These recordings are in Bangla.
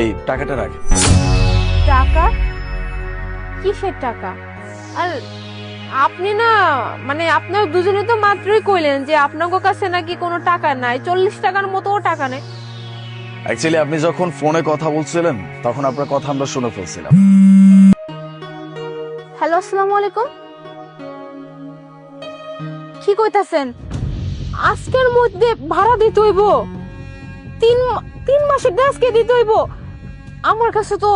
এই টাকাটা রাখেন। টাকা? কিসের টাকা? আর আপনি না, মানে আপনার দুজনে তো মাত্রই কইলেন যে আপনার কাছে নাকি কোনো টাকা নাই, 40 টাকার মতো টাকা নেই। অ্যাকচুয়ালি আপনি যখন ফোনে কথা বলছিলেন তখন আপনার কথা আমরা শুনে ফেলছিলাম। হ্যালো, আসসালামু আলাইকুম। কি কইতাছেন? আজকের মধ্যে ভাড়া দিতে হইব? তিন মাসের আজকে দিতে হইব? আমার কাছে তো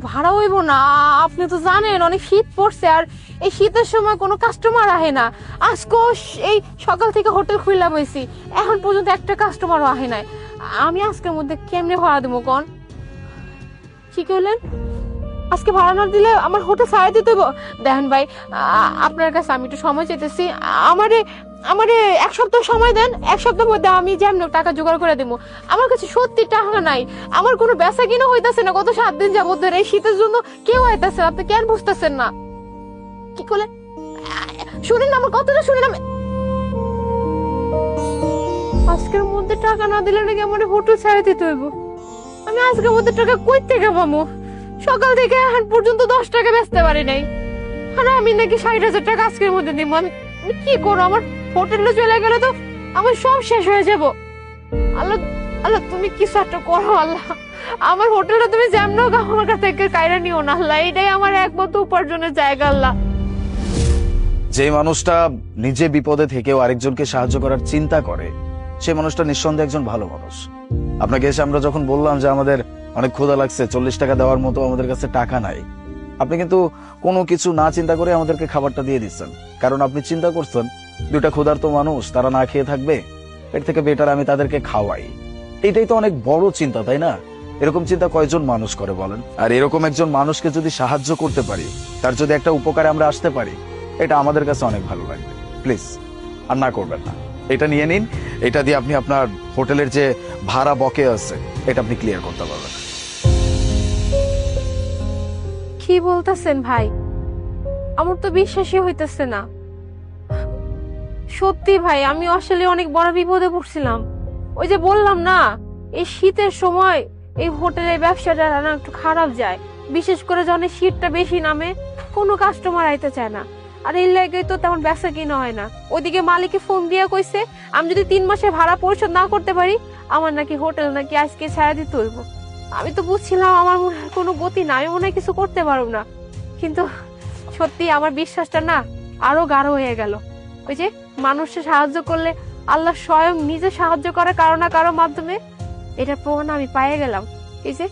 ভাড়া হইব না। আপনি তো জানেন অনেক শীত পড়ছে, আর এই শীতের সময় কোনো কাস্টমার আহে না। আজকেও এই সকাল থেকে হোটেল খুললাম হয়েছি, এখন পর্যন্ত একটা কাস্টমারও আহে নাই। আমি আজকের মধ্যে কেমনে ভাড়া দেবো কোন? কি কইলেন? আজকে ভাড়া না দিলে আমার হোটেল ছাড়া দিতে হইব? দেখেন ভাই, আপনার কাছে আমি একটু সময় চাইতেছি। আমারে আমারে এক সপ্তাহ সময় দেন। এক সপ্তাহের মধ্যে আমি যেমন টাকা জোগাড় করে দেবো। আমার কাছে সত্যি টাকা নাই। আমার কোনো বেচা কিনা হইতাছে না গত 7 দিন যাবত ধরে। এই শীতের জন্য কেউ আইতাছে না, আপনি কেন বুঝতেছেন না? কি করলেন? শুনেন না, আমার কথাটা শুনেন। আজকের মধ্যে টাকা না দিলে নাকি আমার হোটেল ছেড়ে দিতে হইব। আমি আজকের মধ্যে টাকা কই থেকে পাবো? সকাল থেকে এখন পর্যন্ত 10 টাকা বেচতে পারি নাই, আর আমি নাকি 60,000 টাকা আজকের মধ্যে দিব। আমি কি করবো? আমার হোটেলে চলে গেলে তো আমার সব শেষ হয়ে যাব। আল্লাহ, আল্লাহ তুমি কিছু একটা করো আল্লাহ। আমার হোটেলটা তুমি যেমন হোক আমার কাছ থেকে কাইরা নিও না আল্লাহ। এটাই আমার একমাত্র উপার্জনের জায়গা আল্লাহ। যে মানুষটা নিজে বিপদে থেকেও আরেকজনকে সাহায্য করার চিন্তা করে, সেই মানুষটা নিঃসন্দেহে একজন ভালো মানুষ। আপনাকে এসে আমরা যখন বললাম যে আমাদের অনেক ক্ষুধা লাগছে, 40 টাকা দেওয়ার মতো আমাদের কাছে টাকা নাই, আপনি কিন্তু কোনো কিছু না চিন্তা করে আমাদেরকে খাবারটা দিয়ে দিচ্ছেন। কারণ আপনি চিন্তা করছেন দুইটা ক্ষুধার্ত মানুষ, তারা না খেয়ে থাকবে, এর থেকে বেটার আমি তাদেরকে খাওয়াই। এটাই তো অনেক বড় চিন্তা, তাই না? এরকম চিন্তা কয়জন মানুষ করে বলেন? আর এরকম একজন মানুষকে যদি সাহায্য করতে পারি, তার যদি একটা উপকারে আমরা আসতে পারি, এটা আমাদের কাছে অনেক ভালো লাগবে। প্লিজ আর না করবেন না, এটা নিয়ে নিন। এটা দিয়ে আপনি আপনার হোটেলের যে ভাড়া বকে আছে এটা আপনি ক্লিয়ার করতে পারবেন। কি বলতেছেন ভাই? আমার তো বিশ্বাসই হইতেছে না। সত্যি ভাই, আমি আসলে অনেক বড় বিপদে পড়ছিলাম। ওই যে বললাম না, এই শীতের সময় এই হোটেলের ব্যবসাটা না একটু খারাপ যায়। বিশেষ করে যখন এই শীতটা বেশি নামে, কোনো কাস্টমার আইতে চায় না। আর এই লেগে তো তেমন বেচা কিনা হয় না। ওইদিকে মালিকে ফোন দিয়ে কইছে আমি যদি 3 মাসে ভাড়া পরিশোধ না করতে পারি, আমার নাকি হোটেল নাকি আজকে ছেড়ে দিতে হইব। আমি তো বুঝছিলাম আমার মনে হয় কোনো গতি না, আমি মনে হয় কিছু করতে পারবো না। কিন্তু সত্যি আমার বিশ্বাসটা না আরো গাঢ় হয়ে গেল। ওই যে মানুষকে সাহায্য করলে আল্লাহ স্বয়ং নিজে সাহায্য করে কারো না কারো মাধ্যমে, এটার প্রমাণ আমি পেয়ে গেলাম। এই যে